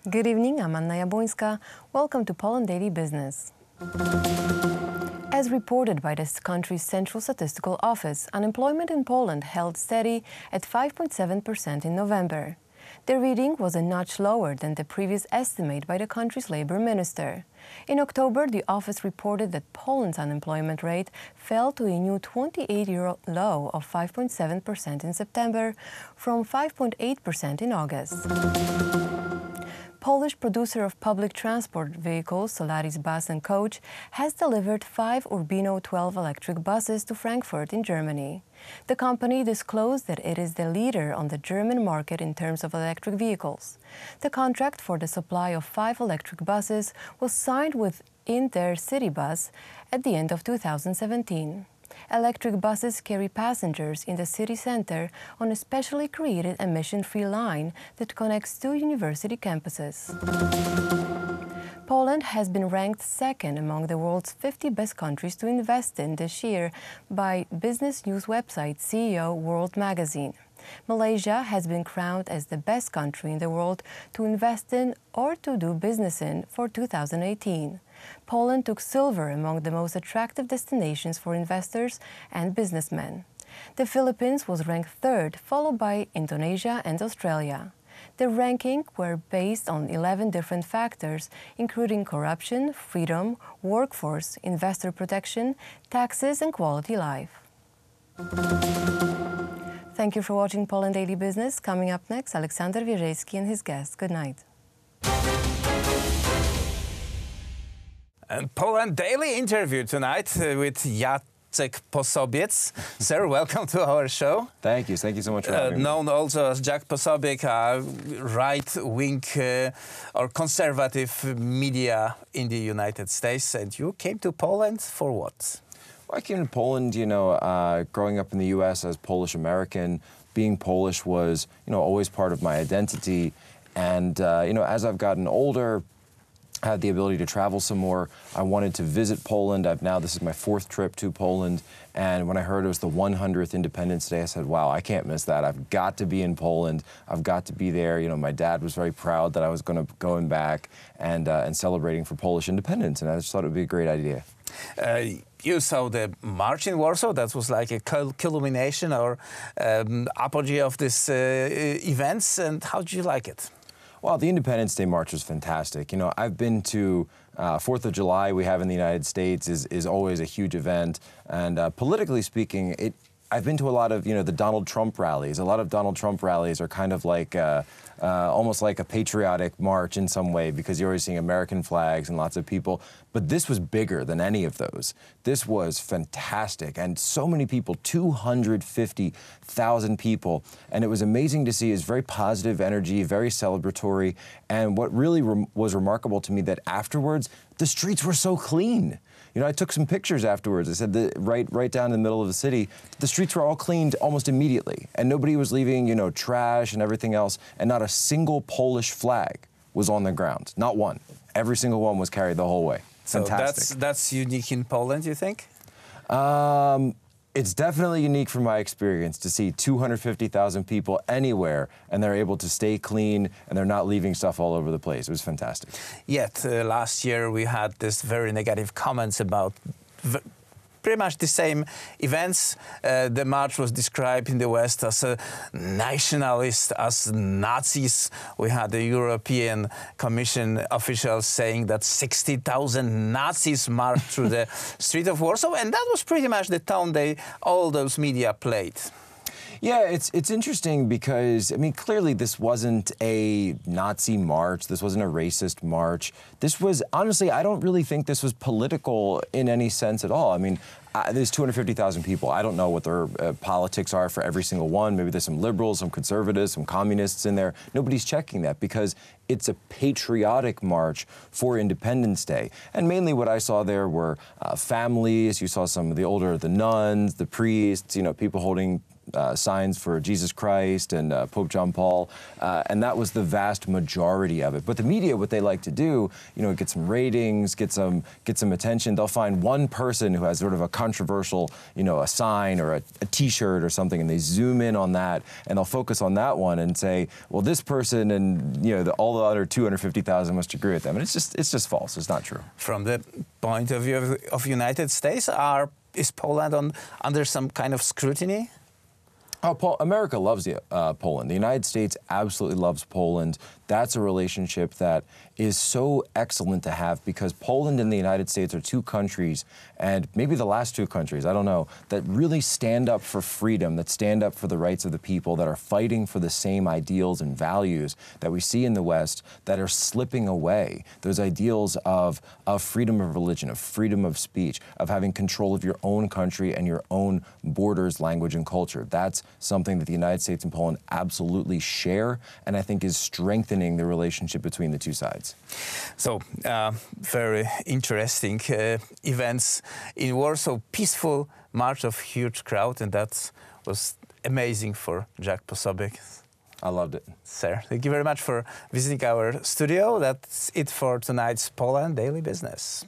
Good evening, I'm Anna Jabłońska. Welcome to Poland Daily Business. As reported by this country's Central Statistical Office, unemployment in Poland held steady at 5.7% in November. The reading was a notch lower than the previous estimate by the country's labor minister. In October, the office reported that Poland's unemployment rate fell to a new 28-year low of 5.7% in September from 5.8% in August. Polish producer of public transport vehicles, Solaris Bus and Coach, has delivered 5 Urbino 12 electric buses to Frankfurt in Germany. The company disclosed that it is the leader on the German market in terms of electric vehicles. The contract for the supply of 5 electric buses was signed with Intercitybus at the end of 2017. Electric buses carry passengers in the city center on a specially created emission-free line that connects 2 university campuses. Poland has been ranked second among the world's 50 best countries to invest in this year by business news website CEO World Magazine. Malaysia has been crowned as the best country in the world to invest in or to do business in for 2018. Poland took silver among the most attractive destinations for investors and businessmen. The Philippines was ranked third, followed by Indonesia and Australia. The ranking were based on 11 different factors, including corruption, freedom, workforce, investor protection, taxes, and quality life. Thank you for watching Poland Daily Business. Coming up next, Aleksander Wierzejski and his guests. Good night. And Poland Daily interview tonight with Jacek Posobiec. Sir, welcome to our show. Thank you so much for having me. Known also as Jack Posobiec, right-wing or conservative media in the United States. And you came to Poland for what? Well, I came to Poland, growing up in the U.S. as Polish-American. Being Polish was, always part of my identity. And, as I've gotten older, I had the ability to travel some more. I wanted to visit Poland. This is my 4th trip to Poland. And when I heard it was the 100th Independence Day, I said, wow, I can't miss that. I've got to be in Poland. I've got to be there. My dad was very proud that I was going back and celebrating for Polish independence. And I just thought it would be a great idea. You saw the march in Warsaw. That was like a culmination or apogee of this events. And how did you like it? Well, the Independence Day March was fantastic. I've been to 4th of July we have in the United States is always a huge event. And politically speaking, I've been to a lot of, the Donald Trump rallies. A lot of Donald Trump rallies are kind of like almost like a patriotic march in some way because you're always seeing American flags and lots of people. But this was bigger than any of those. This was fantastic. And so many people, 250,000 people. And it was amazing to see. It's very positive energy, very celebratory. And what really was remarkable to me that afterwards, the streets were so clean. I took some pictures afterwards. I said that right down in the middle of the city, the streets were all cleaned almost immediately. And nobody was leaving, trash and everything else. And not a single Polish flag was on the ground. Not one. Every single one was carried the whole way. Fantastic. So that's unique in Poland, you think? It's definitely unique from my experience to see 250,000 people anywhere and they're able to stay clean and they're not leaving stuff all over the place. It was fantastic. Yet last year we had this very negative comments about pretty much the same events. The march was described in the West as a nationalist, as Nazis. We had the European Commission officials saying that 60,000 Nazis marched through the street of Warsaw, and that was pretty much the tone all those media played. Yeah, it's interesting because, clearly this wasn't a Nazi march. This wasn't a racist march. This was, honestly, I don't really think this was political in any sense at all. There's 250,000 people. I don't know what their politics are for every single one. Maybe there's some liberals, some conservatives, some communists in there. Nobody's checking that because it's a patriotic march for Independence Day. And mainly what I saw there were families. You saw some of the nuns, the priests, people holding signs for Jesus Christ and Pope John Paul, and that was the vast majority of it. But the media, what they like to do, you know, get some ratings, get some attention. They'll find one person who has sort of a controversial, you know, a sign or a T-shirt or something, and they zoom in on that, and they'll focus on that one and say, well, this person and, you know, all the other 250,000 must agree with them, and it's just false. It's not true. From the point of view of United States, is Poland under some kind of scrutiny? Oh, America loves Poland. The United States absolutely loves Poland. That's a relationship that is so excellent to have, because Poland and the United States are two countries, and maybe the last two countries, I don't know, that really stand up for freedom, that stand up for the rights of the people, that are fighting for the same ideals and values that we see in the West that are slipping away. Those ideals of freedom of religion, of freedom of speech, of having control of your own country and your own borders, language, and culture. That's something that the United States and Poland absolutely share, and I think is strengthening the relationship between the two sides. So, very interesting events in Warsaw. Peaceful march of huge crowd, and that was amazing for Jack Posobiec. I loved it. Sir, thank you very much for visiting our studio. That's it for tonight's Poland Daily Business.